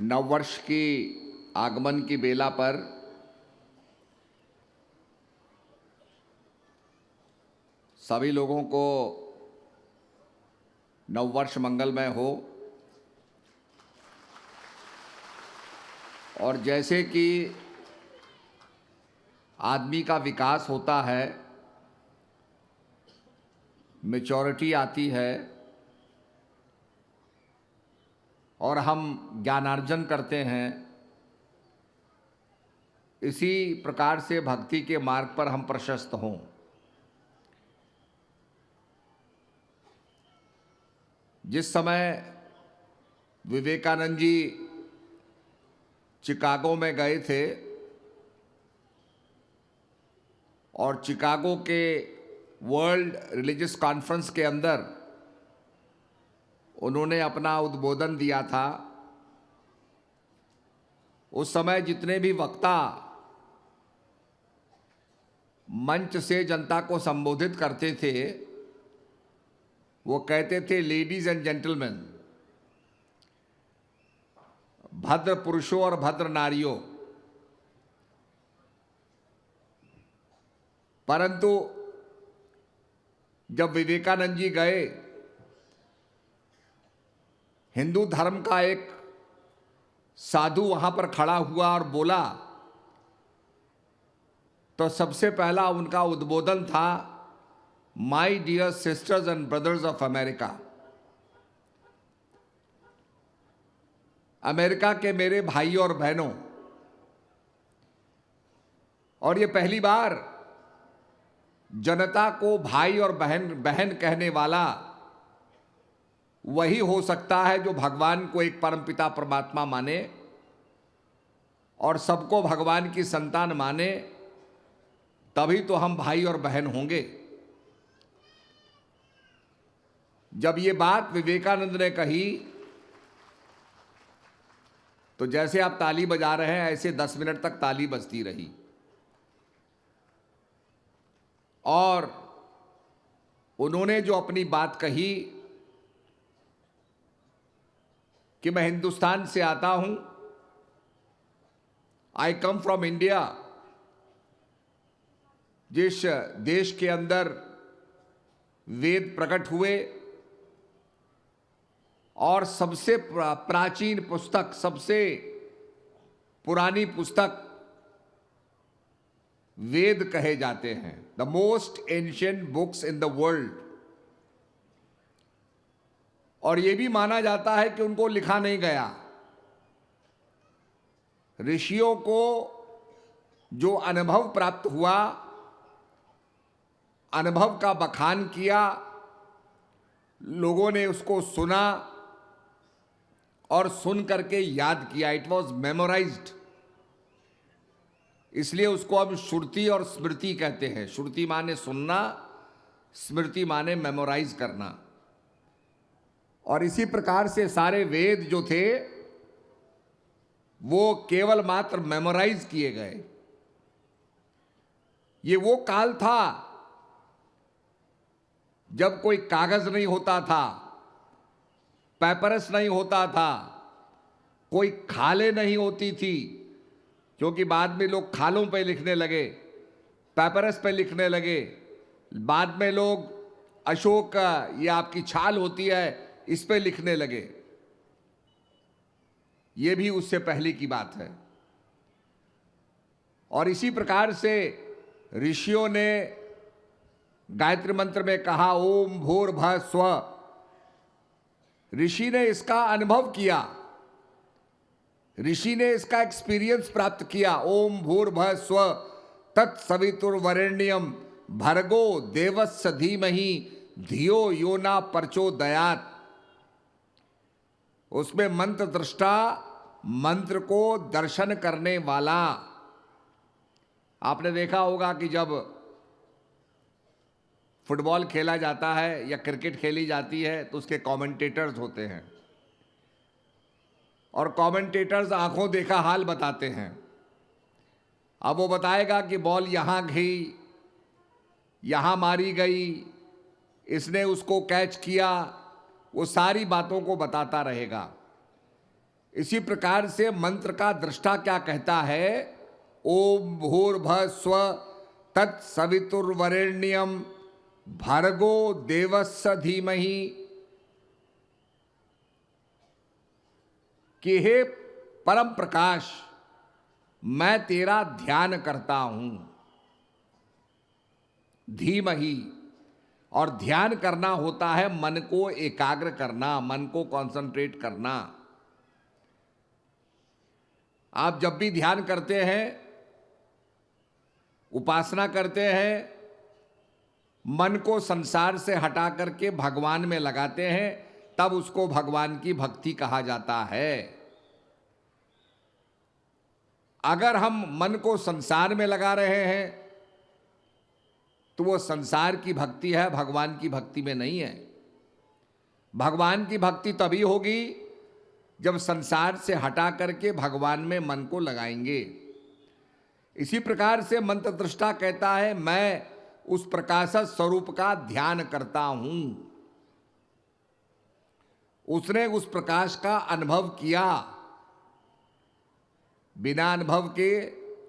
नववर्ष की आगमन की बेला पर सभी लोगों को नववर्ष मंगलमय हो। और जैसे कि आदमी का विकास होता है, मैच्योरिटी आती है और हम ज्ञानार्जन करते हैं, इसी प्रकार से भक्ति के मार्ग पर हम प्रशस्त हों। जिस समय विवेकानंद जी चिकागो में गए थे और चिकागो के वर्ल्ड रिलीजियस कॉन्फ्रेंस के अंदर उन्होंने अपना उद्बोधन दिया था, उस समय जितने भी वक्ता मंच से जनता को संबोधित करते थे वो कहते थे, लेडीज एंड जेंटलमैन, भद्र पुरुषों और भद्र नारियों। परंतु जब विवेकानंद जी गए, हिंदू धर्म का एक साधु वहां पर खड़ा हुआ और बोला, तो सबसे पहला उनका उद्बोधन था, my dear sisters and brothers of America. America के मेरे भाई और बहनों। और ये पहली बार जनता को भाई और बहन कहने वाला वही हो सकता है जो भगवान को एक परमपिता परमात्मा माने और सबको भगवान की संतान माने, तभी तो हम भाई और बहन होंगे। जब ये बात विवेकानंद ने कही तो जैसे आप ताली बजा रहे हैं ऐसे 10 मिनट तक ताली बजती रही। और उन्होंने जो अपनी बात कही कि मैं हिंदुस्तान से आता हूं, आई कम फ्रॉम इंडिया, जिस देश के अंदर वेद प्रकट हुए और सबसे प्राचीन पुस्तक, सबसे पुरानी पुस्तक वेद कहे जाते हैं, the most ancient books in the world. और यह भी माना जाता है कि उनको लिखा नहीं गया, ऋषियों को जो अनुभव प्राप्त हुआ, अनुभव का बखान किया, लोगों ने उसको सुना और सुन करके याद किया। It was memorised. इसलिए उसको अब श्रुति और स्मृति कहते हैं। श्रुति माने सुनना, स्मृति माने मेमोराइज करना। और इसी प्रकार से सारे वेद जो थे वो केवल मात्र मेमोराइज किए गए। ये वो काल था जब कोई कागज नहीं होता था, पेपरस नहीं होता था, कोई खालें नहीं होती थी, क्योंकि बाद में लोग खालों पे लिखने लगे, पेपरस पे लिखने लगे। बाद में लोग अशोक, ये आपकी छाल होती है, इस पे लिखने लगे। ये भी उससे पहले की बात है। और इसी प्रकार से ऋषियों ने गायत्री मंत्र में कहा, ओम भूर्भुवः स्वः। ऋषि ने इसका अनुभव किया, ऋषि ने इसका एक्सपीरियंस प्राप्त किया। ओम भूर्भुवः स्वः तत्सवितुर्वरेण्यम भर्गो देवस्य धीमहि धियो यो न प्रचोदयात्। उसमें मंत्र दृष्टा, मंत्र को दर्शन करने वाला। आपने देखा होगा कि जब फुटबॉल खेला जाता है या क्रिकेट खेली जाती है तो उसके कमेंटेटर्स होते हैं और कमेंटेटर्स आंखों देखा हाल बताते हैं। अब वो बताएगा कि बॉल यहां गई, यहां मारी गई, इसने उसको कैच किया, वो सारी बातों को बताता रहेगा। इसी प्रकार से मंत्र का दृष्टा क्या कहता है, ओम भूर्भुवः स्वः तत्सवितुर्वरेण्यं भर्गो देवस्य धीमहि, कि हे परम प्रकाश मैं तेरा ध्यान करता हूं। धीमहि, और ध्यान करना होता है मन को एकाग्र करना, मन को कंसंट्रेट करना। आप जब भी ध्यान करते हैं, उपासना करते हैं, मन को संसार से हटा करके भगवान में लगाते हैं, तब उसको भगवान की भक्ति कहा जाता है। अगर हम मन को संसार में लगा रहे हैं तो वो संसार की भक्ति है, भगवान की भक्ति में नहीं है। भगवान की भक्ति तभी होगी जब संसार से हटा करके भगवान में मन को लगाएंगे। इसी प्रकार से मंत्र दृष्टा कहता है मैं उस प्रकाश स्वरूप का ध्यान करता हूं। उसने उस प्रकाश का अनुभव किया। बिना अनुभव के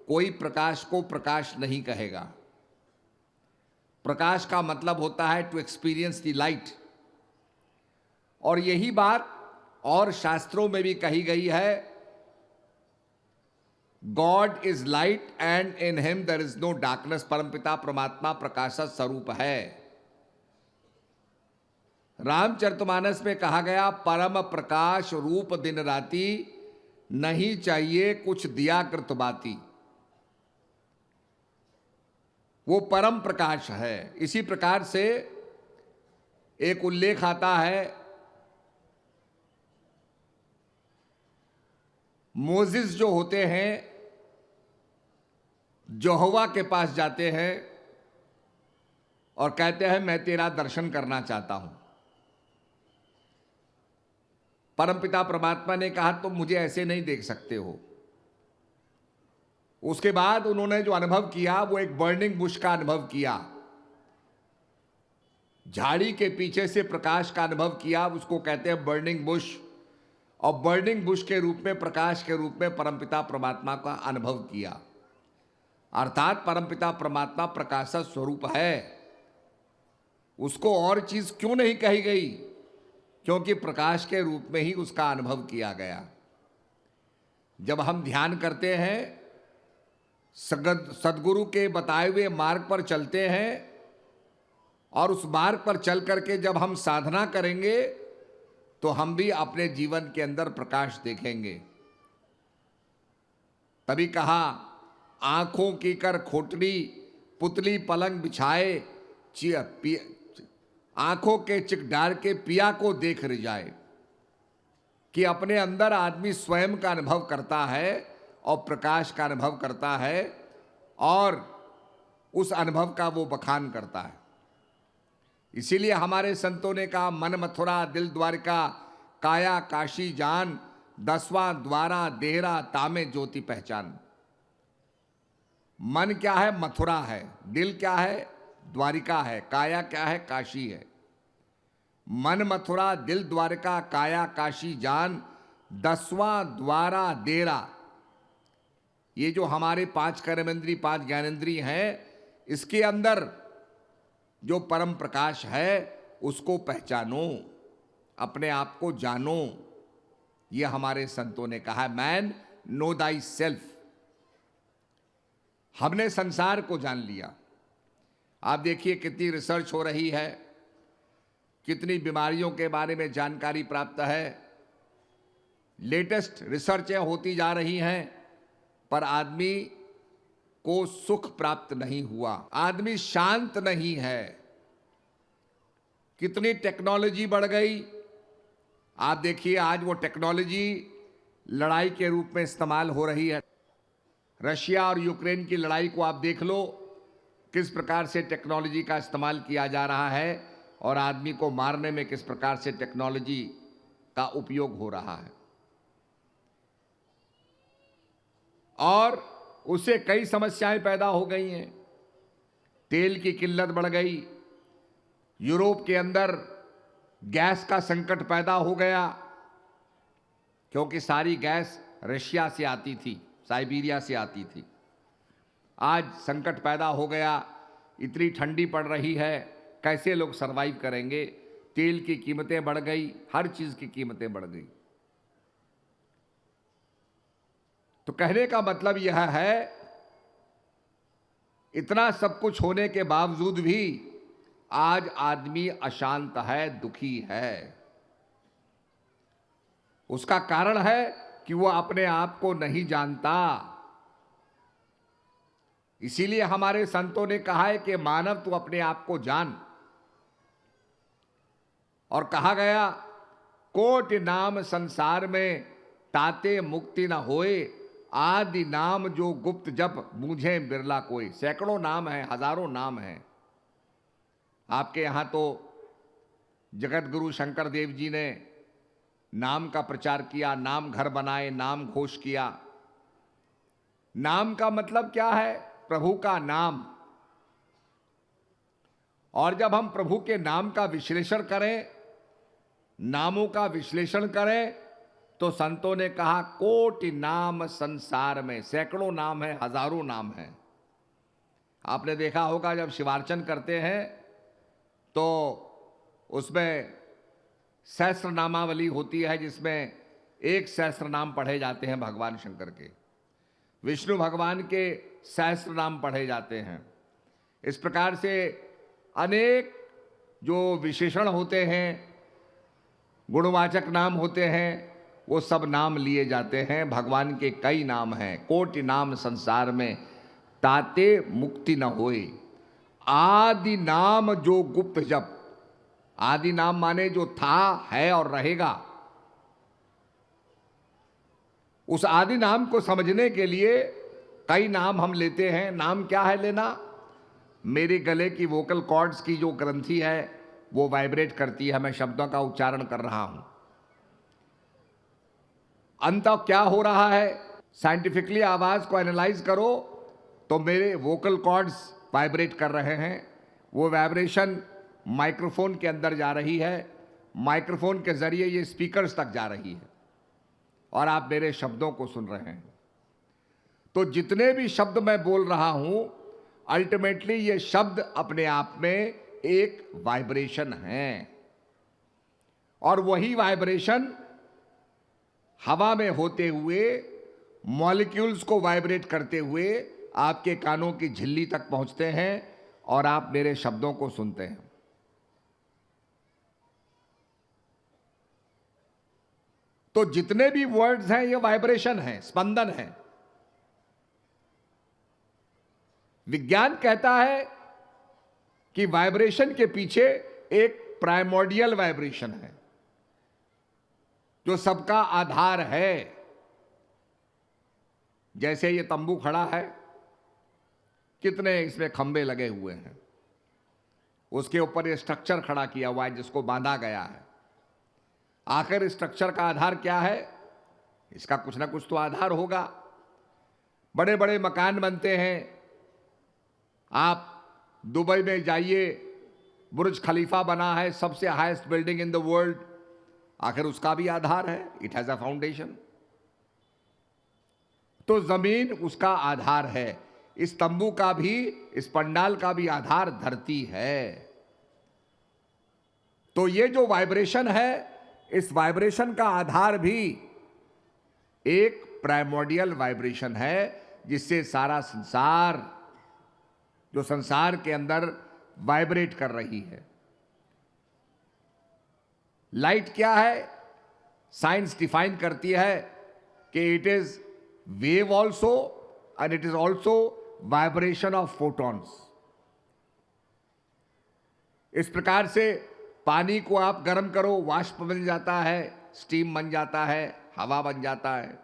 कोई प्रकाश को प्रकाश नहीं कहेगा। प्रकाश का मतलब होता है टू एक्सपीरियंस द लाइट। और यही बात और शास्त्रों में भी कही गई है, God is light and in him there is no darkness. परमपिता परमात्मा प्रकाश स्वरूप है। रामचरितमानस में कहा गया परम प्रकाश रूप दिन राती, नहीं चाहिए कुछ दिया कृत बाती। वो परम प्रकाश है। इसी प्रकार से एक उल्लेख आता है, मोजिस जो होते हैं यहोवा के पास जाते हैं और कहते हैं मैं तेरा दर्शन करना चाहता हूं। परमपिता परमात्मा ने कहा तुम मुझे ऐसे नहीं देख सकते हो। उसके बाद उन्होंने जो अनुभव किया वो एक बर्निंग बुश का अनुभव किया। झाड़ी के पीछे से प्रकाश का अनुभव किया, उसको कहते हैं बर्निंग बुश। और बर्निंग बुश के रूप में, प्रकाश के रूप में परमपिता परमात्मा का अनुभव किया। अर्थात परमपिता परमात्मा प्रकाश स्वरूप है। उसको और चीज क्यों नहीं कही गई? क्योंकि प्रकाश के रूप में ही उसका अनुभव किया गया। जब हम ध्यान करते हैं, सदगुरु के बताए हुए मार्ग पर चलते हैं और उस मार्ग पर चल करके जब हम साधना करेंगे तो हम भी अपने जीवन के अंदर प्रकाश देखेंगे। तभी कहा आंखों की कर खोटली पुतली पलंग बिछाए, आंखों के चिक डार के पिया को देख रिजाए। कि अपने अंदर आदमी स्वयं का अनुभव करता है और प्रकाश का अनुभव करता है और उस अनुभव का वो बखान करता है। इसीलिए हमारे संतों ने कहा मन मथुरा दिल द्वारिका काया काशी जान, 10वां द्वारा देहरा तामे ज्योति पहचान। मन क्या है? मथुरा है। दिल क्या है? द्वारिका है। काया क्या है? काशी है। मन मथुरा दिल द्वारिका काया काशी जान, 10वां द्वारा देरा। ये जो हमारे 5 कर्मेंद्री 5 ज्ञानेंद्री हैं, इसके अंदर जो परम प्रकाश है उसको पहचानो, अपने आप को जानो। ये हमारे संतों ने कहा मैन नो दाई सेल्फ। हमने संसार को जान लिया। आप देखिए कितनी रिसर्च हो रही है, कितनी बीमारियों के बारे में जानकारी प्राप्त है, लेटेस्ट रिसर्चें होती जा रही हैं, पर आदमी को सुख प्राप्त नहीं हुआ। आदमी शांत नहीं है। कितनी टेक्नोलॉजी बढ़ गई। आप देखिए आज वो टेक्नोलॉजी लड़ाई के रूप में इस्तेमाल हो रही है। रशिया और यूक्रेन की लड़ाई को आप देख लो, किस प्रकार से टेक्नोलॉजी का इस्तेमाल किया जा रहा है और आदमी को मारने में किस प्रकार से टेक्नोलॉजी का उपयोग हो रहा है। और उससे कई समस्याएं पैदा हो गई हैं। तेल की किल्लत बढ़ गई, यूरोप के अंदर गैस का संकट पैदा हो गया, क्योंकि सारी गैस रशिया से आती थी, साइबेरिया से आती थी। आज संकट पैदा हो गया, इतनी ठंडी पड़ रही है, कैसे लोग सरवाइव करेंगे? तेल की कीमतें बढ़ गई, हर चीज की कीमतें बढ़ गई। तो कहने का मतलब यह है, इतना सब कुछ होने के बावजूद भी आज आदमी अशांत है, दुखी है। उसका कारण है कि वो अपने आप को नहीं जानता। इसीलिए हमारे संतों ने कहा है कि मानव तू अपने आप को जान। और कहा गया, कोटि नाम संसार में ताते मुक्ति न होए, आदि नाम जो गुप्त जप बूझे बिरला कोई। सैकड़ों नाम हैं, हजारों नाम हैं। आपके यहां तो जगत गुरु शंकर देव जी ने नाम का प्रचार किया, नाम घर बनाए, नाम घोष किया। नाम का मतलब क्या है? प्रभु का नाम। और जब हम प्रभु के नाम का विश्लेषण करें, नामों का विश्लेषण करें, तो संतों ने कहा कोटि नाम संसार में। सैकड़ों नाम है, हजारों नाम है। आपने देखा होगा जब शिवार्चन करते हैं तो उसमें सहस्त्र नामावली होती है, जिसमें एक सहस्त्र नाम पढ़े जाते हैं भगवान शंकर के, विष्णु भगवान के सहस्त्र नाम पढ़े जाते हैं। इस प्रकार से अनेक जो विशेषण होते हैं, गुणवाचक नाम होते हैं, वो सब नाम लिए जाते हैं। भगवान के कई नाम हैं। कोटि नाम संसार में ताते मुक्ति न होए, आदि नाम जो गुप्त जप। आदि नाम माने जो था, है और रहेगा। उस आदि नाम को समझने के लिए कई नाम हम लेते हैं। नाम क्या है लेना? मेरे गले की वोकल कॉर्ड्स की जो ग्रंथि है वो वाइब्रेट करती है, मैं शब्दों का उच्चारण कर रहा हूं। अंत क्या हो रहा है? साइंटिफिकली आवाज को एनालाइज करो तो मेरे वोकल कॉर्ड्स वाइब्रेट कर रहे हैं। वो वाइब्रेशन माइक्रोफोन के अंदर जा रही है, माइक्रोफोन के जरिए ये स्पीकर्स तक जा रही है और आप मेरे शब्दों को सुन रहे हैं। तो जितने भी शब्द मैं बोल रहा हूं, अल्टीमेटली ये शब्द अपने आप में एक वाइब्रेशन है। और वही वाइब्रेशन हवा में होते हुए, मॉलिक्यूल्स को वाइब्रेट करते हुए आपके कानों की झिल्ली तक पहुंचते हैं और आप मेरे शब्दों को सुनते हैं। तो जितने भी वर्ड्स हैं ये वाइब्रेशन है, स्पंदन है। विज्ञान कहता है कि वाइब्रेशन के पीछे एक प्राइमोर्डियल वाइब्रेशन है जो सबका आधार है। जैसे ये तंबू खड़ा है, कितने इसमें खंबे लगे हुए हैं, उसके ऊपर ये स्ट्रक्चर खड़ा किया हुआ है जिसको बांधा गया है। आखिर स्ट्रक्चर का आधार क्या है? इसका कुछ ना कुछ तो आधार होगा। बड़े बड़े मकान बनते हैं, आप दुबई में जाइए, बुर्ज खलीफा बना है, सबसे highest building in the world. आखिर उसका भी आधार है, इट हैज अ फाउंडेशन। तो जमीन उसका आधार है। इस तंबू का भी, इस पंडाल का भी आधार धरती है। तो ये जो वाइब्रेशन है, इस वाइब्रेशन का आधार भी एक प्राइमोर्डियल वाइब्रेशन है, जिससे सारा संसार, जो संसार के अंदर वाइब्रेट कर रही है। लाइट क्या है? साइंस डिफाइन करती है कि it is wave also and it is also vibration of photons. इस प्रकार से पानी को आप गर्म करो, वाष्प बन जाता है, स्टीम बन जाता है, हवा बन जाता है।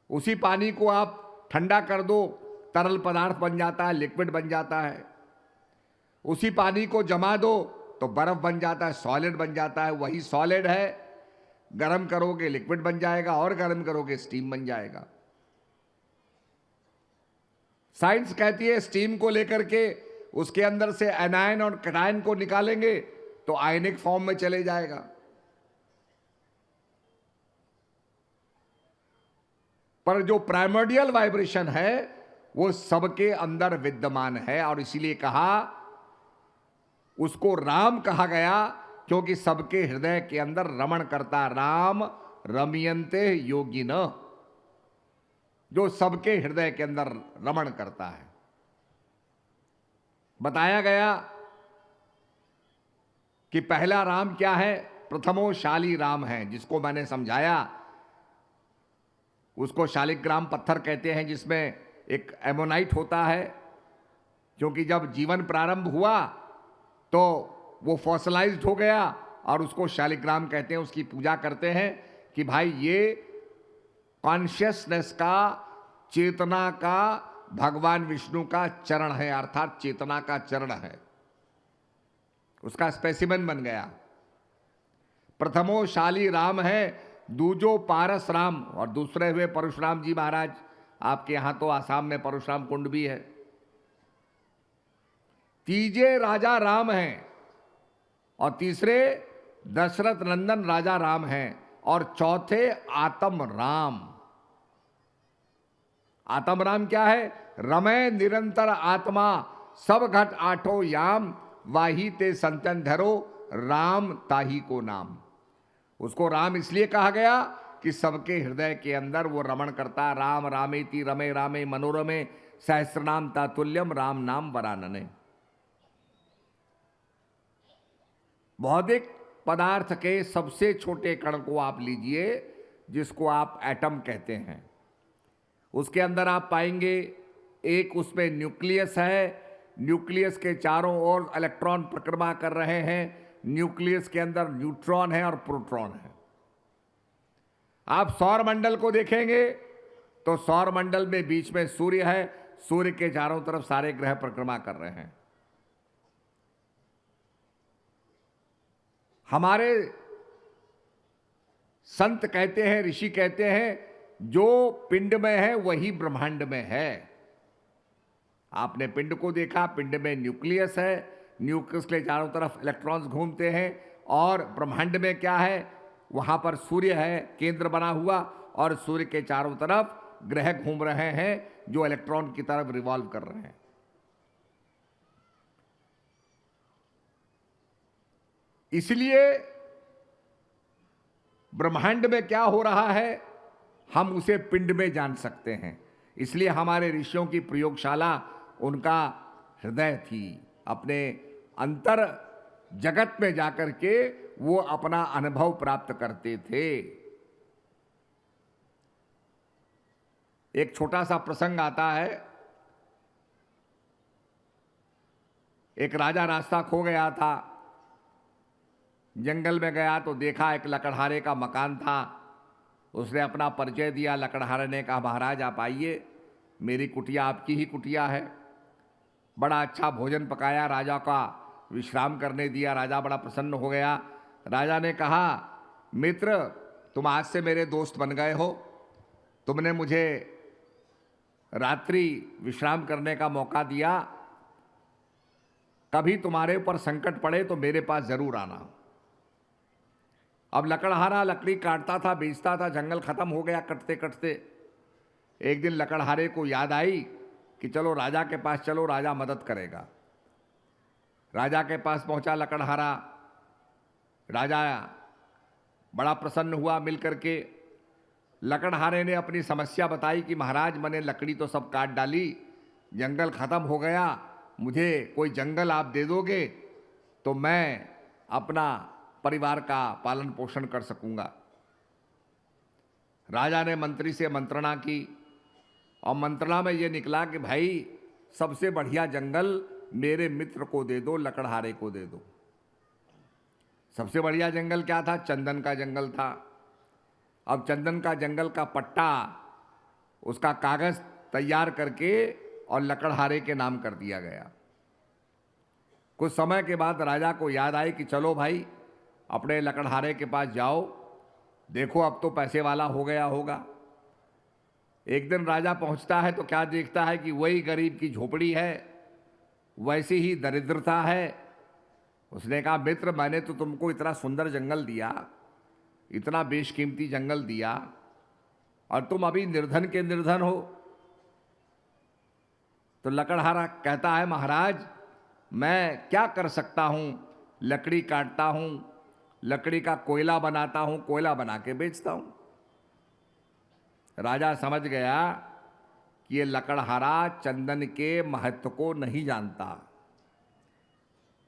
उसी पानी को आप ठंडा कर दो, तरल पदार्थ बन जाता है, लिक्विड बन जाता है। उसी पानी को जमा दो तो बर्फ बन जाता है, सॉलिड बन जाता है। वही सॉलिड है, गर्म करोगे लिक्विड बन जाएगा, और गर्म करोगे स्टीम बन जाएगा। साइंस कहती है स्टीम को लेकर के उसके अंदर से एनायन और कैटायन को निकालेंगे तो आयनिक फॉर्म में चले जाएगा। पर जो प्राइमर्डियल वाइब्रेशन है वो सबके अंदर विद्यमान है, और इसीलिए कहा उसको राम कहा गया, क्योंकि सबके हृदय के अंदर रमण करता। राम रमयन्ते योगिन, जो सबके हृदय के अंदर रमण करता है। बताया गया कि पहला राम क्या है, प्रथमो शाली राम है, जिसको मैंने समझाया। उसको शालिग्राम पत्थर कहते हैं, जिसमें एक एमोनाइट होता है, क्योंकि जब जीवन प्रारंभ हुआ तो वो फॉसिलाइज्ड हो गया, और उसको शालिग्राम कहते हैं। उसकी पूजा करते हैं कि भाई ये कॉन्शियसनेस का, चेतना का, भगवान विष्णु का चरण है, अर्थात चेतना का चरण है, उसका स्पेसिमेन बन गया। प्रथमो शाली राम है, दूजो पारस राम, और दूसरे हुए परशुराम जी महाराज। आपके यहां तो आसाम में परशुराम कुंड भी है। तीजे राजा राम हैं, और तीसरे दशरथ नंदन राजा राम हैं, और चौथे आत्म राम। आत्म राम क्या है, रमय निरंतर आत्मा, सब घट आठो याम, वाही ते संतन धरो, राम ताही को नाम। उसको राम इसलिए कहा गया कि सबके हृदय के अंदर वो रमण करता। राम रामेति रमे रामे मनोरमे, सहस्रनाम तातुल्यम, राम नाम वरानने। भौतिक पदार्थ के सबसे छोटे कण को आप लीजिए, जिसको आप एटम कहते हैं। उसके अंदर आप पाएंगे एक उसमें न्यूक्लियस है, न्यूक्लियस के चारों ओर इलेक्ट्रॉन परिक्रमा कर रहे हैं, न्यूक्लियस के अंदर न्यूट्रॉन है और प्रोटॉन है। आप सौर मंडल को देखेंगे तो सौर मंडल में बीच में सूर्य है, सूर्य के चारों तरफ सारे ग्रह परिक्रमा कर रहे हैं। हमारे संत कहते हैं, ऋषि कहते हैं, जो पिंड में है वही ब्रह्मांड में है। आपने पिंड को देखा, पिंड में न्यूक्लियस है, न्यूक्लियस के चारों तरफ इलेक्ट्रॉन्स घूमते हैं, और ब्रह्मांड में क्या है, वहां पर सूर्य है केंद्र बना हुआ, और सूर्य के चारों तरफ ग्रह घूम रहे हैं जो इलेक्ट्रॉन की तरफ रिवॉल्व कर रहे हैं। इसलिए ब्रह्मांड में क्या हो रहा है हम उसे पिंड में जान सकते हैं। इसलिए हमारे ऋषियों की प्रयोगशाला उनका हृदय थी। अपने अंतर जगत में जाकर के वो अपना अनुभव प्राप्त करते थे। एक छोटा सा प्रसंग आता है। एक राजा रास्ता खो गया था, जंगल में गया तो देखा एक लकड़हारे का मकान था। उसने अपना परिचय दिया। लकड़हारे ने कहा, महाराज आप आइए, मेरी कुटिया आपकी ही कुटिया है। बड़ा अच्छा भोजन पकाया, राजा का विश्राम करने दिया। राजा बड़ा प्रसन्न हो गया। राजा ने कहा, मित्र तुम आज से मेरे दोस्त बन गए हो, तुमने मुझे रात्रि विश्राम करने का मौका दिया, कभी तुम्हारे ऊपर संकट पड़े तो मेरे पास जरूर आना। अब लकड़हारा लकड़ी काटता था, बेचता था, जंगल खत्म हो गया कटते कटते। एक दिन लकड़हारे को याद आई कि चलो राजा के पास चलो, राजा मदद करेगा। राजा के पास पहुंचा लकड़हारा। राजा बड़ा प्रसन्न हुआ मिल करके। लकड़हारे ने अपनी समस्या बताई कि महाराज मैंने लकड़ी तो सब काट डाली, जंगल खत्म हो गया, मुझे कोई जंगल आप दे दोगे तो मैं अपना परिवार का पालन पोषण कर सकूंगा। राजा ने मंत्री से मंत्रणा की, और मंत्रणा में यह निकला कि भाई सबसे बढ़िया जंगल मेरे मित्र को दे दो, लकड़हारे को दे दो। सबसे बढ़िया जंगल क्या था? चंदन का जंगल था। अब चंदन का जंगल का पट्टा, उसका कागज तैयार करके और लकड़हारे के नाम कर दिया गया। कुछ समय के बाद राजा को याद आई कि चलो भाई अपने लकड़हारे के पास जाओ, देखो अब तो पैसे वाला हो गया होगा। एक दिन राजा पहुंचता है तो क्या देखता है कि वही गरीब की झोपड़ी है, वैसी ही दरिद्रता है। उसने कहा, मित्र मैंने तो तुमको इतना सुंदर जंगल दिया, इतना बेशकीमती जंगल दिया, और तुम अभी निर्धन के निर्धन हो। तो लकड़हारा कहता है, महाराज मैं क्या कर सकता हूं, लकड़ी काटता हूं, लकड़ी का कोयला बनाता हूं, कोयला बना के बेचता हूं। राजा समझ गया कि ये लकड़हारा चंदन के महत्व को नहीं जानता।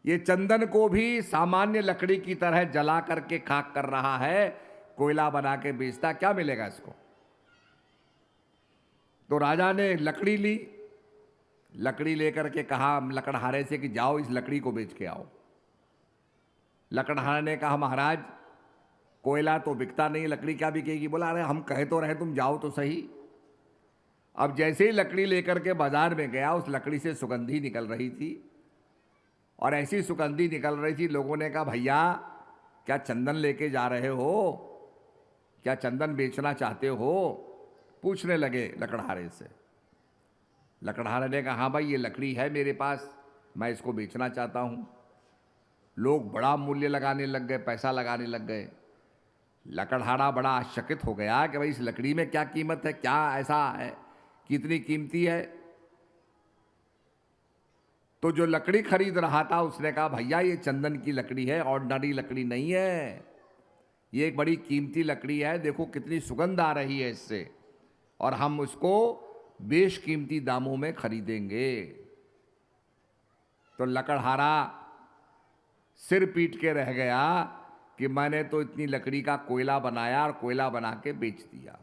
ये चंदन को भी सामान्य लकड़ी की तरह जला करके खाक कर रहा है, कोयला बना के बेचता, क्या मिलेगा इसको। तो राजा ने लकड़ी ली, लकड़ी लेकर के कहा लकड़हारे से कि जाओ इस लकड़ी को बेच के आओ। लकड़हारे ने कहा, महाराज कोयला तो बिकता नहीं, लकड़ी क्या बिकेगी। बोला, अरे हम कहे तो रहे, तुम जाओ तो सही। अब जैसे ही लकड़ी लेकर के बाजार में गया, उस लकड़ी से सुगंधी निकल रही थी, और ऐसी सुगंधी निकल रही थी, लोगों ने कहा, भैया क्या चंदन लेके जा रहे हो, क्या चंदन बेचना चाहते हो, पूछने लगे लकड़हारे से। लकड़हारे ने कहा, हाँ भाई ये लकड़ी है मेरे पास, मैं इसको बेचना चाहता हूं। लोग बड़ा मूल्य लगाने लग गए, पैसा लगाने लग गए। लकड़हारा बड़ा आश्चर्यचकित हो गया कि भाई इस लकड़ी में क्या कीमत है, क्या ऐसा है कि इतनी कीमती है। तो जो लकड़ी खरीद रहा था उसने कहा, भैया ये चंदन की लकड़ी है, ऑर्डिनरी लकड़ी नहीं है, ये एक बड़ी कीमती लकड़ी है, देखो कितनी सुगंध आ रही है इससे, और हम उसको बेशकीमती दामों में खरीदेंगे। तो लकड़हारा सिर पीट के रह गया कि मैंने तो इतनी लकड़ी का कोयला बनाया और कोयला बना के बेच दिया,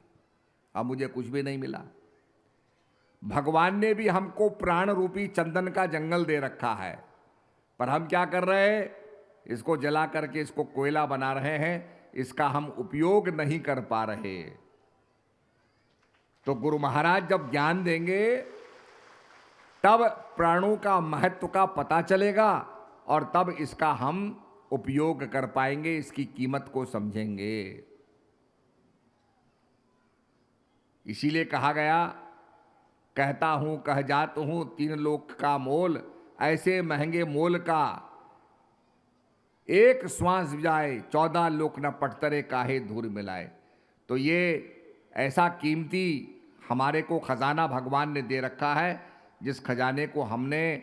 अब मुझे कुछ भी नहीं मिला। भगवान ने भी हमको प्राण रूपी चंदन का जंगल दे रखा है, पर हम क्या कर रहे हैं, इसको जला करके इसको कोयला बना रहे हैं, इसका हम उपयोग नहीं कर पा रहे। तो गुरु महाराज जब ज्ञान देंगे तब प्राणों का महत्व का पता चलेगा, और तब इसका हम उपयोग कर पाएंगे, इसकी कीमत को समझेंगे। इसीलिए कहा गया, कहता हूं कह जात हूं तीन लोक का मोल, ऐसे महंगे मोल का एक श्वास जाए, 14 लोक न पटतरे काहे धूर मिलाए। तो ये ऐसा कीमती हमारे को खजाना भगवान ने दे रखा है, जिस खजाने को हमने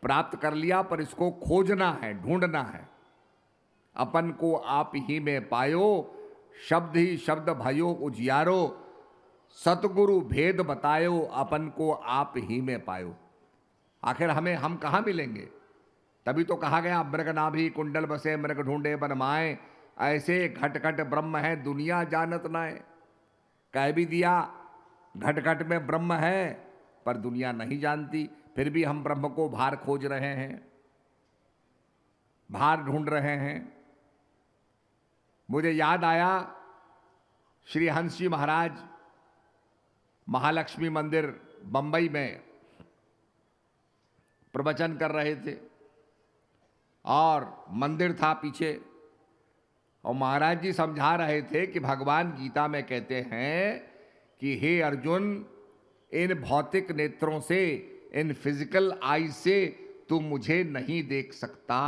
प्राप्त कर लिया, पर इसको खोजना है, ढूंढना है। अपन को आप ही में पायो, शब्द ही शब्द भयो उजियारो, सतगुरु भेद बतायो, अपन को आप ही में पायो। आखिर हम कहाँ मिलेंगे। तभी तो कहा गया, मृग नाभि कुंडल बसे मृग ढूंढे बन माए, ऐसे घट घट ब्रह्म है दुनिया जानत नाए। कह भी दिया घट घट में ब्रह्म है, पर दुनिया नहीं जानती। फिर भी हम ब्रह्म को बाहर खोज रहे हैं, बाहर ढूंढ रहे हैं। मुझे याद आया, श्री हंस जी महाराज महालक्ष्मी मंदिर बंबई में प्रवचन कर रहे थे, और मंदिर था पीछे, और महाराज जी समझा रहे थे कि भगवान गीता में कहते हैं कि हे अर्जुन, इन भौतिक नेत्रों से, इन फिजिकल आई से तू मुझे नहीं देख सकता।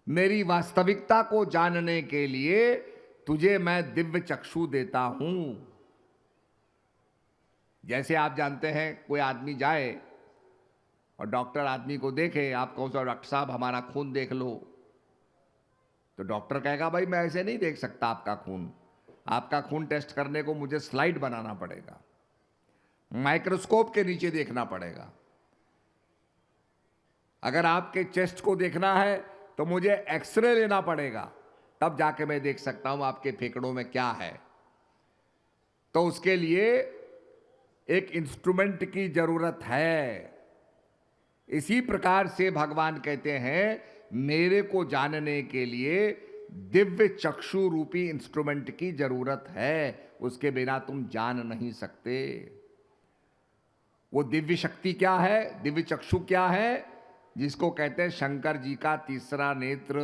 मेरी वास्तविकता को जानने के लिए तुझे मैं दिव्य चक्षु देता हूं। जैसे आप जानते हैं, कोई आदमी जाए और डॉक्टर आदमी को देखे, आप कहो सो डॉक्टर साहब हमारा खून देख लो, तो डॉक्टर कहेगा, भाई मैं ऐसे नहीं देख सकता आपका खून, आपका खून टेस्ट करने को मुझे स्लाइड बनाना पड़ेगा, माइक्रोस्कोप के नीचे देखना पड़ेगा। अगर आपके चेस्ट को देखना है तो मुझे एक्सरे लेना पड़ेगा, तब जाके मैं देख सकता हूं आपके फेफड़ों में क्या है। तो उसके लिए एक इंस्ट्रूमेंट की जरूरत है। इसी प्रकार से भगवान कहते हैं, मेरे को जानने के लिए दिव्य चक्षु रूपी इंस्ट्रूमेंट की जरूरत है, उसके बिना तुम जान नहीं सकते। वो दिव्य शक्ति क्या है, दिव्य चक्षु क्या है, जिसको कहते हैं शंकर जी का तीसरा नेत्र।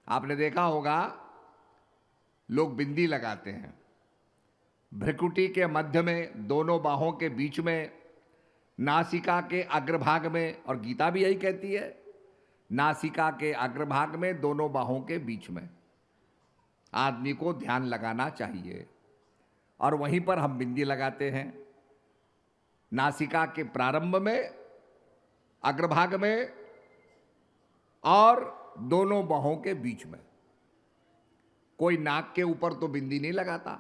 आपने देखा होगा, लोग बिंदी लगाते हैं, भ्रिकुटी के मध्य में, दोनों बाहों के बीच में, नासिका के अग्रभाग में, और गीता भी यही कहती है, नासिका के अग्रभाग में, दोनों बाहों के बीच में। आदमी को ध्यान लगाना चाहिए। और वहीं पर हम बिंदी लगाते हैं, नासिका के प्रारंभ में, अग्रभाग में और दोनों बाहों के बीच में। कोई नाक के ऊपर तो बिंदी नहीं लगाता,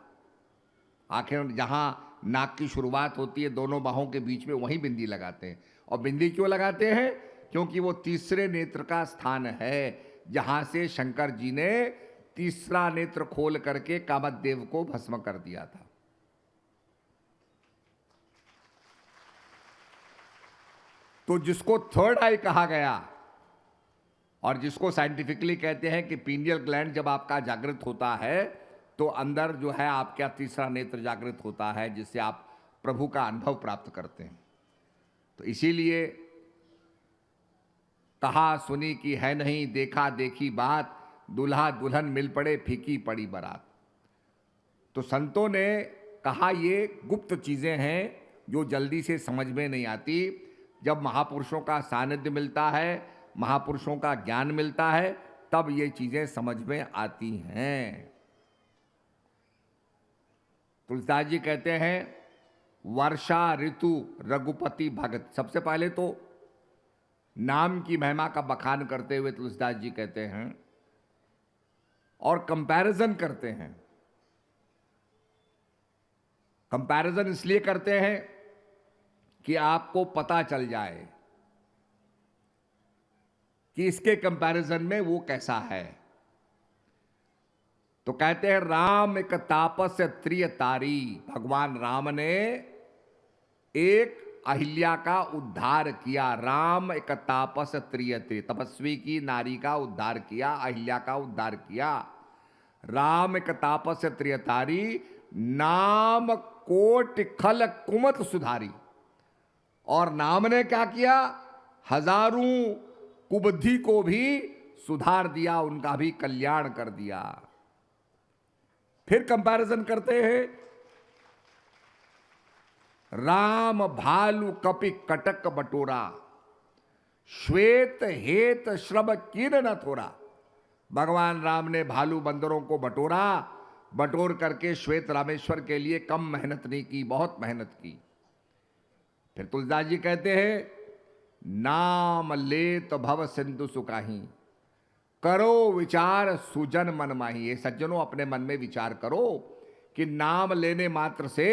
आखिर जहां नाक की शुरुआत होती है दोनों बाहों के बीच में वहीं बिंदी लगाते हैं। और बिंदी क्यों लगाते हैं? क्योंकि वो तीसरे नेत्र का स्थान है जहां से शंकर जी ने तीसरा नेत्र खोल करके कामदेव को भस्म कर दिया था। तो जिसको थर्ड आई कहा गया और जिसको साइंटिफिकली कहते हैं कि पीनियल ग्लैंड जब आपका जागृत होता है तो अंदर जो है आपका तीसरा नेत्र जागृत होता है, जिससे आप प्रभु का अनुभव प्राप्त करते हैं। तो इसीलिए कहा सुनी की है नहीं, देखा देखी बात, दूल्हा दुल्हन मिल पड़े फीकी पड़ी बारात। तो संतों ने कहा ये गुप्त चीजें हैं जो जल्दी से समझ में नहीं आती। जब महापुरुषों का सानिध्य मिलता है, महापुरुषों का ज्ञान मिलता है, तब ये चीजें समझ में आती हैं। तुलसीदास जी कहते हैं वर्षा ऋतु रघुपति भगत। सबसे पहले तो नाम की महिमा का बखान करते हुए तुलसीदास जी कहते हैं और कंपैरिजन करते हैं। कंपैरिजन इसलिए करते हैं कि आपको पता चल जाए कि इसके कंपैरिजन में वो कैसा है। तो कहते हैं राम एक तापस्य त्रिय तारी। भगवान राम ने एक अहिल्या का उद्धार किया। राम एक तापस्य त्रिय त्रि, तपस्वी की नारी का उद्धार किया, अहिल्या का उद्धार किया। राम एक तापस्य त्रिय तारी, नाम कोट खल कुमत सुधारी। और नाम ने क्या किया? हजारों कुबुद्धि को भी सुधार दिया, उनका भी कल्याण कर दिया। फिर कंपैरिजन करते हैं राम भालू कपि कटक बटोरा, श्वेत हेत श्रम कीर्ण न थोरा। भगवान राम ने भालू बंदरों को बटोरा, बटोर करके श्वेत रामेश्वर के लिए कम मेहनत नहीं की, बहुत मेहनत की। फिर तुलसीदास जी कहते हैं नाम ले तो भव सिंधु सुकाही, करो विचार सुजन मन माही। ये सज्जनों अपने मन में विचार करो कि नाम लेने मात्र से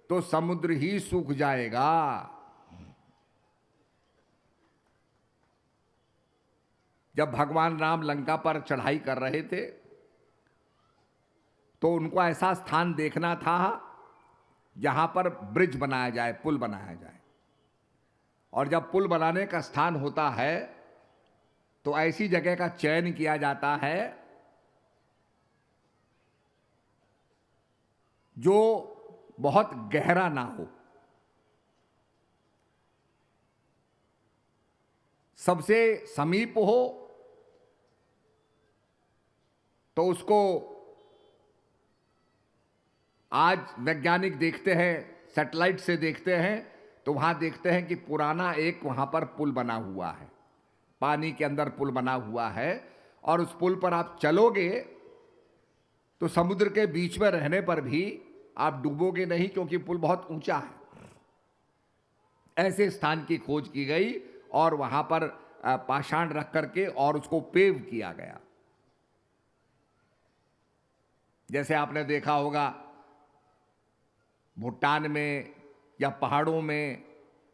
तो समुद्र ही सूख जाएगा। जब भगवान राम लंका पर चढ़ाई कर रहे थे तो उनको ऐसा स्थान देखना था जहां पर ब्रिज बनाया जाए, पुल बनाया जाए। और जब पुल बनाने का स्थान होता है तो ऐसी जगह का चयन किया जाता है जो बहुत गहरा ना हो। सबसे समीप हो तो उसको आज वैज्ञानिक देखते हैं, सैटेलाइट से देखते हैं तो वहां देखते हैं कि पुराना एक वहां पर पुल बना हुआ है, पानी के अंदर पुल बना हुआ है। और उस पुल पर आप चलोगे तो समुद्र के बीच में रहने पर भी आप डूबोगे नहीं, क्योंकि पुल बहुत ऊंचा है। ऐसे स्थान की खोज की गई और वहां पर पाषाण रख करके और उसको पेव किया गया। जैसे आपने देखा होगा भूटान में या पहाड़ों में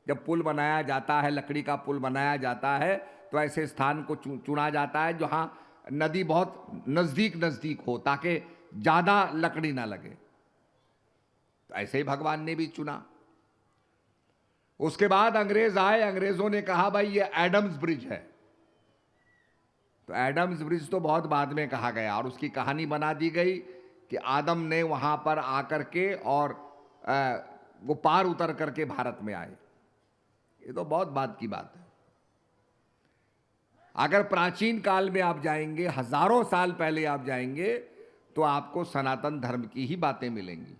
जब पुल बनाया जाता है, लकड़ी का पुल बनाया जाता है, तो ऐसे स्थान को चुना जाता है जहां नदी बहुत नजदीक हो ताकि ज्यादा लकड़ी ना लगे। तो ऐसे ही भगवान ने भी चुना। उसके बाद अंग्रेज आए, अंग्रेजों ने कहा भाई ये एडम्स ब्रिज है। तो एडम्स ब्रिज तो बहुत बाद में कहा गया और उसकी कहानी बना दी गई कि आदम ने वहां पर आकर के और वो पार उतर करके भारत में आए। ये तो बहुत बाद की बात है। अगर प्राचीन काल में आप जाएंगे, हजारों साल पहले आप जाएंगे, तो आपको सनातन धर्म की ही बातें मिलेंगी।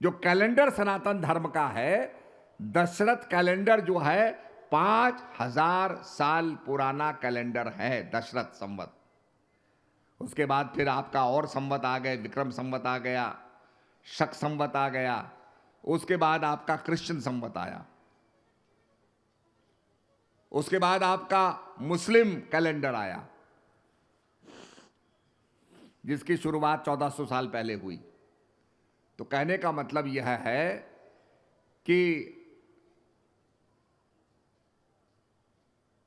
जो कैलेंडर सनातन धर्म का है, दशरथ कैलेंडर जो है 5000 साल पुराना कैलेंडर है, दशरथ संवत। उसके बाद फिर आपका और संवत आ गए, विक्रम संवत आ गया, शक संवत आ गया, उसके बाद आपका क्रिश्चियन संवत आया, उसके बाद आपका मुस्लिम कैलेंडर आया, जिसकी शुरुआत 1400 साल पहले हुई। तो कहने का मतलब यह है कि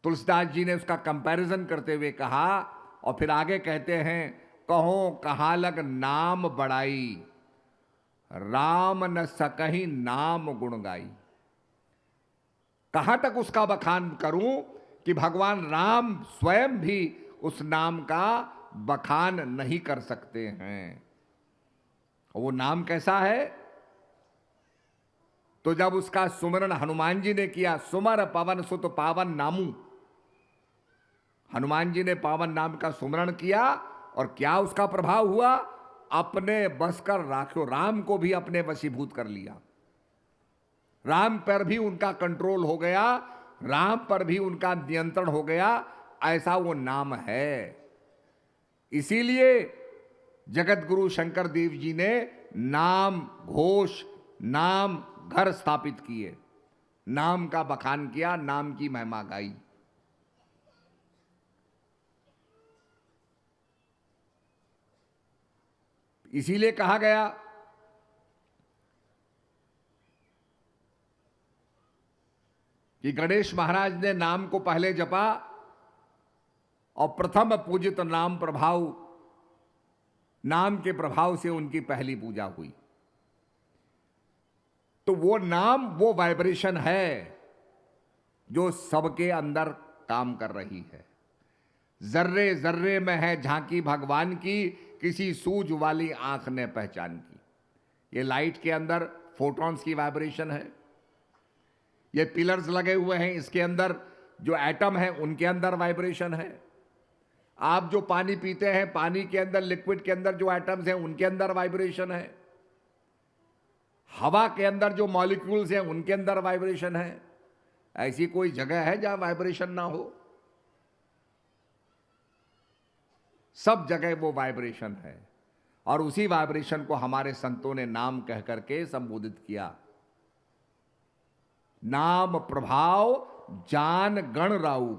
तुलसीदास जी ने उसका कंपैरिजन करते हुए कहा, और फिर आगे कहते हैं, कहो कहाँ लग नाम बड़ाई, राम न सकहीं नाम गुण गाई। कहां तक उसका बखान करूं कि भगवान राम स्वयं भी उस नाम का बखान नहीं कर सकते हैं। वो नाम कैसा है? तो जब उसका सुमरण हनुमान जी ने किया, सुमर पवन सुत पावन नामू, हनुमान जी ने पावन नाम का सुमरण किया, और क्या उसका प्रभाव हुआ? अपने बस कर राखो, राम को भी अपने वशीभूत कर लिया, राम पर भी उनका कंट्रोल हो गया, राम पर भी उनका नियंत्रण हो गया। ऐसा वो नाम है। इसीलिए जगत गुरु शंकर देव जी ने नाम घोष, नाम घर स्थापित किए, नाम का बखान किया, नाम की महिमा गाई। इसीलिए कहा गया कि गणेश महाराज ने नाम को पहले जपा, और प्रथम पूजित नाम प्रभाव, नाम के प्रभाव से उनकी पहली पूजा हुई। तो वो नाम, वो वाइब्रेशन है जो सबके अंदर काम कर रही है। जर्रे जर्रे में है झांकी भगवान की, किसी सूझ वाली आंख ने पहचान की। ये लाइट के अंदर फोटॉन्स की वाइब्रेशन है, ये पिलर्स लगे हुए हैं, इसके अंदर जो एटम है उनके अंदर वाइब्रेशन है। आप जो पानी पीते हैं, पानी के अंदर, लिक्विड के अंदर जो एटम्स हैं उनके अंदर वाइब्रेशन है। हवा के अंदर जो मॉलिक्यूल्स हैं उनके अंदर वाइब्रेशन है। ऐसी कोई जगह है जहां वाइब्रेशन ना हो? सब जगह वो वाइब्रेशन है, और उसी वाइब्रेशन को हमारे संतों ने नाम कह करके संबोधित किया। नाम प्रभाव जान गण राउ।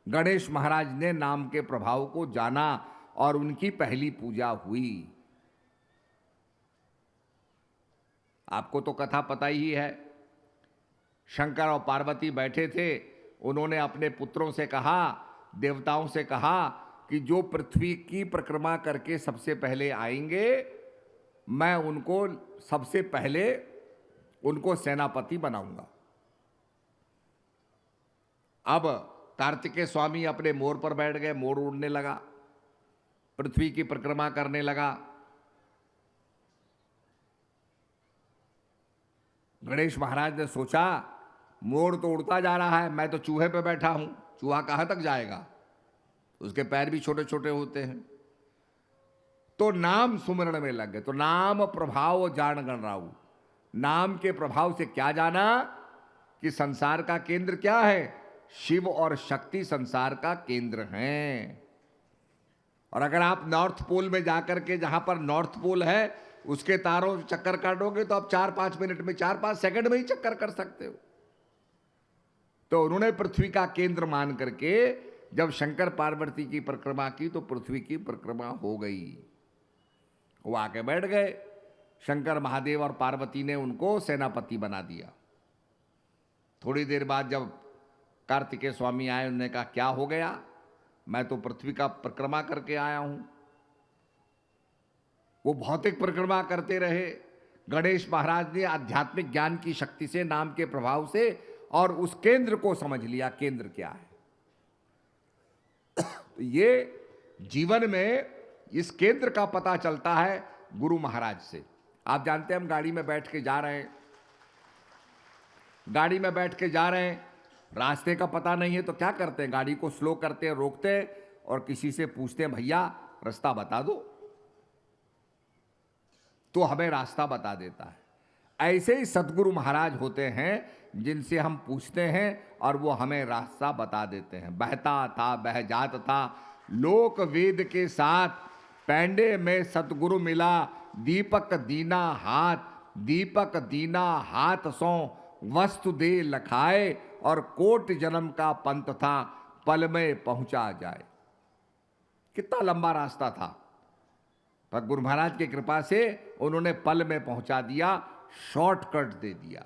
गणेश महाराज ने नाम के प्रभाव को जाना, और उनकी पहली पूजा हुई। आपको तो कथा पता ही है, शंकर और पार्वती बैठे थे, उन्होंने अपने पुत्रों से कहा, देवताओं से कहा कि जो पृथ्वी की परिक्रमा करके सबसे पहले आएंगे, मैं उनको सबसे पहले उनको सेनापति बनाऊंगा। अब कार्तिकेय स्वामी अपने मोर पर बैठ गए, मोर उड़ने लगा, पृथ्वी की परिक्रमा करने लगा। गणेश महाराज ने सोचा, मोर तो उड़ता जा रहा है, मैं तो चूहे पे बैठा हूं, चूहा कहां तक जाएगा, उसके पैर भी छोटे छोटे होते हैं। तो नाम सुमरण में लग गए। तो नाम प्रभाव जान गण राउ। नाम के प्रभाव से क्या जाना कि संसार का केंद्र क्या है? शिव और शक्ति संसार का केंद्र हैं। और अगर आप नॉर्थ पोल में जाकर के, जहां पर नॉर्थ पोल है, उसके तारों चक्कर काटोगे तो आप 4-5 मिनट में, 4-5 सेकंड में ही चक्कर कर सकते हो। तो उन्होंने पृथ्वी का केंद्र मान करके जब शंकर पार्वती की परिक्रमा की, तो पृथ्वी की परिक्रमा हो गई। वो आके बैठ गए। शंकर महादेव और पार्वती ने उनको सेनापति बना दिया। थोड़ी देर बाद जब कार्तिकेय स्वामी आए, उन्होंने कहा, क्या हो गया? मैं तो पृथ्वी का परिक्रमा करके आया हूं। वो भौतिक परिक्रमा करते रहे। गणेश महाराज ने आध्यात्मिक ज्ञान की शक्ति से, नाम के प्रभाव से, और उस केंद्र को समझ लिया, केंद्र क्या है। तो ये जीवन में इस केंद्र का पता चलता है गुरु महाराज से। आप जानते हैं, हम गाड़ी में बैठ के जा रहे हैं, गाड़ी में बैठ के जा रहे हैं, रास्ते का पता नहीं है तो क्या करते हैं? गाड़ी को स्लो करते हैं, रोकते हैं, और किसी से पूछते हैं, भैया रास्ता बता दो, तो हमें रास्ता बता देता है। ऐसे ही सतगुरु महाराज होते हैं जिनसे हम पूछते हैं और वो हमें रास्ता बता देते हैं। बहता था बह जात था, लोक वेद के साथ, पैंडे में सतगुरु मिला, दीपक दीना हाथ, दीपक दीना हाथ सो वस्तु दे लखाए, और कोट जन्म का पंथ था, पल में पहुंचा जाए। कितना लंबा रास्ता था, पर गुरु महाराज की कृपा से उन्होंने पल में पहुंचा दिया, शॉर्टकट दे दिया।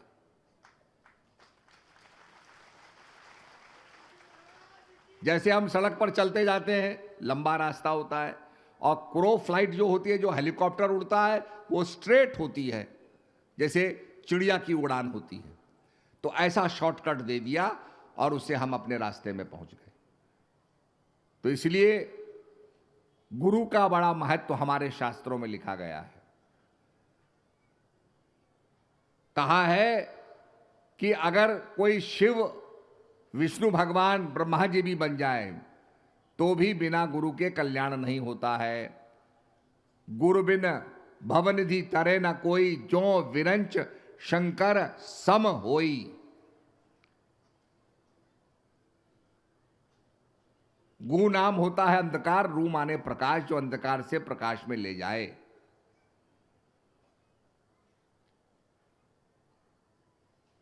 जैसे हम सड़क पर चलते जाते हैं, लंबा रास्ता होता है, और क्रो फ्लाइट जो होती है, जो हेलीकॉप्टर उड़ता है, वो स्ट्रेट होती है, जैसे चिड़िया की उड़ान होती है। तो ऐसा शॉर्टकट दे दिया और उससे हम अपने रास्ते में पहुंच गए। तो इसलिए गुरु का बड़ा महत्व हमारे शास्त्रों में लिखा गया है। कहा है कि अगर कोई शिव, विष्णु भगवान, ब्रह्मा जी भी बन जाए तो भी बिना गुरु के कल्याण नहीं होता है। गुरु बिन भवनिधि तरे न कोई, जो विरंच शंकर सम होई। गु नाम होता है अंधकार, रू माने प्रकाश, जो अंधकार से प्रकाश में ले जाए।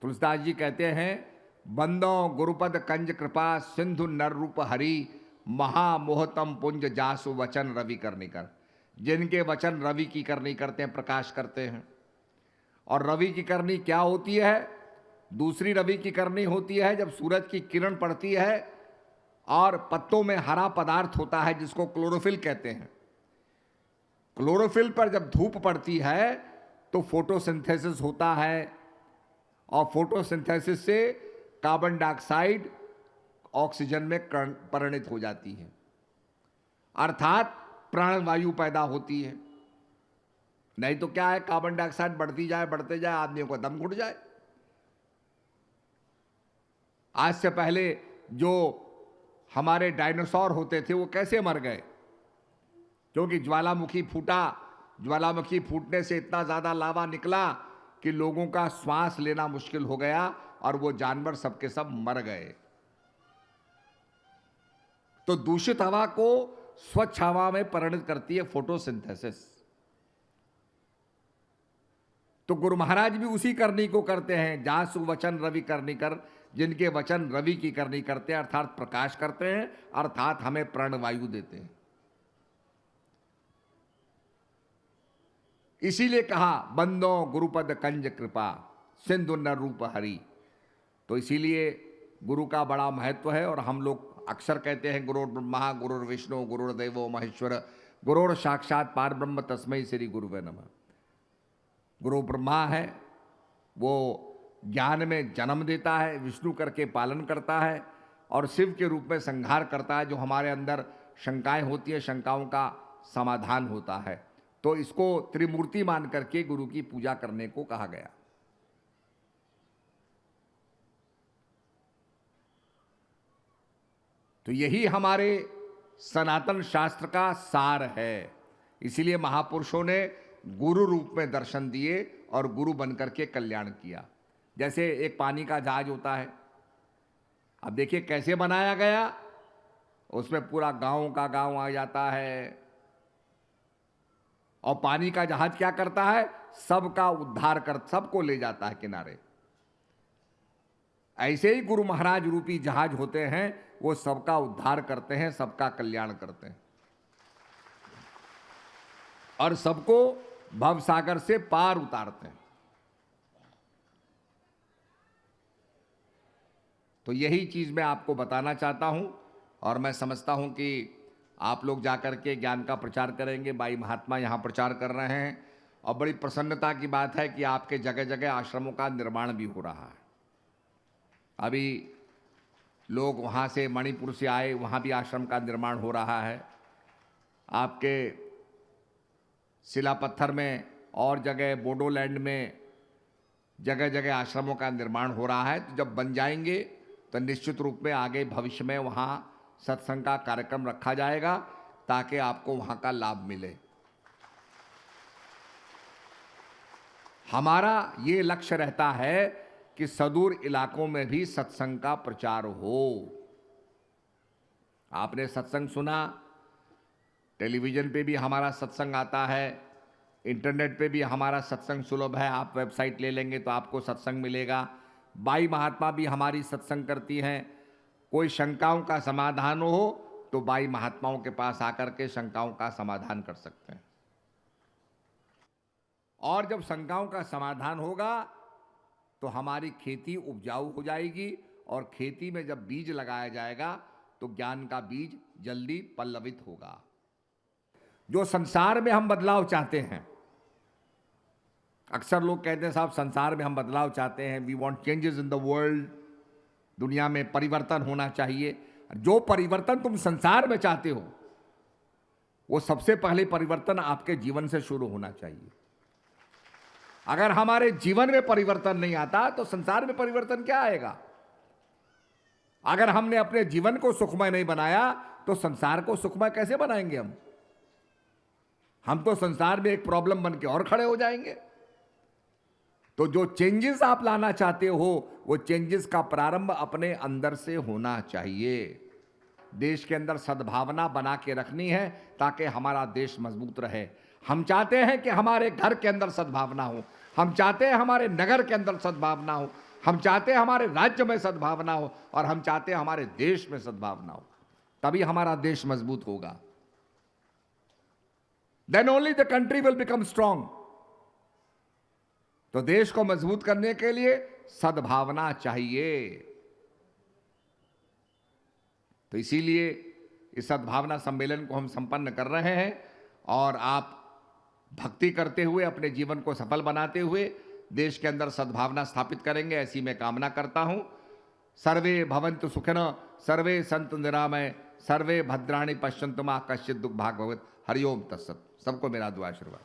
तुलसीदास जी कहते हैं, बंदो गुरुपद कंज कृपा, सिंधु नर रूप हरि, महामोहतम पुंज जासु वचन रवि करनी कर। जिनके वचन रवि की करनी करते हैं, प्रकाश करते हैं। और रवि की करनी क्या होती है? दूसरी रवि की करनी होती है जब सूरज की किरण पड़ती है और पत्तों में हरा पदार्थ होता है जिसको क्लोरोफिल कहते हैं। क्लोरोफिल पर जब धूप पड़ती है तो फोटोसिंथेसिस होता है, और फोटोसिंथेसिस से कार्बन डाइऑक्साइड ऑक्सीजन में परिणित हो जाती है, अर्थात प्राणवायु पैदा होती है। नहीं तो क्या है, कार्बन डाइऑक्साइड बढ़ती जाए, बढ़ते जाए, आदमियों का दम घुट जाए। आज से पहले जो हमारे डायनासोर होते थे वो कैसे मर गए? क्योंकि ज्वालामुखी फूटा, ज्वालामुखी फूटने से इतना ज्यादा लावा निकला कि लोगों का श्वास लेना मुश्किल हो गया और वो जानवर सबके सब मर गए। तो दूषित हवा को स्वच्छ हवा में परिणत करती है फोटोसिंथेसिस। तो गुरु महाराज भी उसी करनी को करते हैं, जासु वचन रवि करनी कर। जिनके वचन रवि की करनी करते हैं, अर्थात प्रकाश करते हैं, अर्थात हमें प्राणवायु देते हैं। इसीलिए कहा, बंदो गुरुपद कंज कृपा, सिंधु नर रूप हरि। तो इसीलिए गुरु का बड़ा महत्व है। और हम लोग अक्सर कहते हैं, गुरुर् ब्रह्मा गुरुर्विष्णु गुरुर्देवो महेश्वर, गुरुर् साक्षात पार ब्रह्म तस्मै श्री गुरुवे नमः। गुरु ब्रह्मा है, वो ज्ञान में जन्म देता है, विष्णु करके पालन करता है, और शिव के रूप में संहार करता है। जो हमारे अंदर शंकाएं होती हैं, शंकाओं का समाधान होता है। तो इसको त्रिमूर्ति मान करके गुरु की पूजा करने को कहा गया। तो यही हमारे सनातन शास्त्र का सार है। इसीलिए महापुरुषों ने गुरु रूप में दर्शन दिए और गुरु बनकर के कल्याण किया। जैसे एक पानी का जहाज होता है, अब देखिए कैसे बनाया गया, उसमें पूरा गांव का गांव आ जाता है, और पानी का जहाज क्या करता है, सबका उद्धार कर, सबको ले जाता है किनारे। ऐसे ही गुरु महाराज रूपी जहाज होते हैं, वो सबका उद्धार करते हैं, सबका कल्याण करते हैं, और सबको भवसागर से पार उतारते हैं। तो यही चीज मैं आपको बताना चाहता हूं, और मैं समझता हूं कि आप लोग जाकर के ज्ञान का प्रचार करेंगे। भाई महात्मा यहाँ प्रचार कर रहे हैं, और बड़ी प्रसन्नता की बात है कि आपके जगह जगह आश्रमों का निर्माण भी हो रहा है। अभी लोग वहाँ से मणिपुर से आए, वहाँ भी आश्रम का निर्माण हो रहा है। आपके शिलापत्थर में और जगह बोडोलैंड में जगह जगह आश्रमों का निर्माण हो रहा है। तो जब बन जाएंगे तो निश्चित रूप में आगे भविष्य में वहाँ सत्संग का कार्यक्रम रखा जाएगा, ताकि आपको वहाँ का लाभ मिले। हमारा ये लक्ष्य रहता है कि सुदूर इलाकों में भी सत्संग का प्रचार हो। आपने सत्संग सुना, टेलीविज़न पे भी हमारा सत्संग आता है, इंटरनेट पे भी हमारा सत्संग सुलभ है। आप वेबसाइट ले लेंगे तो आपको सत्संग मिलेगा। बाई महात्मा भी हमारी सत्संग करती हैं। कोई शंकाओं का समाधान हो तो बाई महात्माओं के पास आकर के शंकाओं का समाधान कर सकते हैं। और जब शंकाओं का समाधान होगा तो हमारी खेती उपजाऊ हो जाएगी, और खेती में जब बीज लगाया जाएगा तो ज्ञान का बीज जल्दी पल्लवित होगा। जो संसार में हम बदलाव चाहते हैं, अक्सर लोग कहते हैं साहब संसार में हम बदलाव चाहते हैं, we want changes in the world, दुनिया में परिवर्तन होना चाहिए। जो परिवर्तन तुम संसार में चाहते हो वो सबसे पहले परिवर्तन आपके जीवन से शुरू होना चाहिए। अगर हमारे जीवन में परिवर्तन नहीं आता तो संसार में परिवर्तन क्या आएगा? अगर हमने अपने जीवन को सुखमय नहीं बनाया तो संसार को सुखमय कैसे बनाएंगे हम तो संसार में एक प्रॉब्लम बन के और खड़े हो जाएंगे। तो जो चेंजेस आप लाना चाहते हो वो चेंजेस का प्रारंभ अपने अंदर से होना चाहिए। देश के अंदर सद्भावना बना के रखनी है ताकि हमारा देश मजबूत रहे। हम चाहते हैं कि हमारे घर के अंदर सद्भावना हो, हम चाहते हैं हमारे नगर के अंदर सद्भावना हो, हम चाहते हैं हमारे राज्य में सद्भावना हो, और हम चाहते हैं हमारे देश में सद्भावना हो। तभी हमारा देश मजबूत होगा। Then only the country will become strong. तो देश को मजबूत करने के लिए सद्भावना चाहिए। तो इसीलिए इस सद्भावना सम्मेलन को हम संपन्न कर रहे हैं, और आप भक्ति करते हुए अपने जीवन को सफल बनाते हुए देश के अंदर सद्भावना स्थापित करेंगे, ऐसी मैं कामना करता हूं। सर्वे भवन्तु सुखिनः, सर्वे सन्तु निरामय, सर्वे भद्राणि पश्यन्तु मा कश्चित् दुःख भाग् भवेत्। हरिओम तत्सत्। सबको मेरा दुआ आशीर्वाद।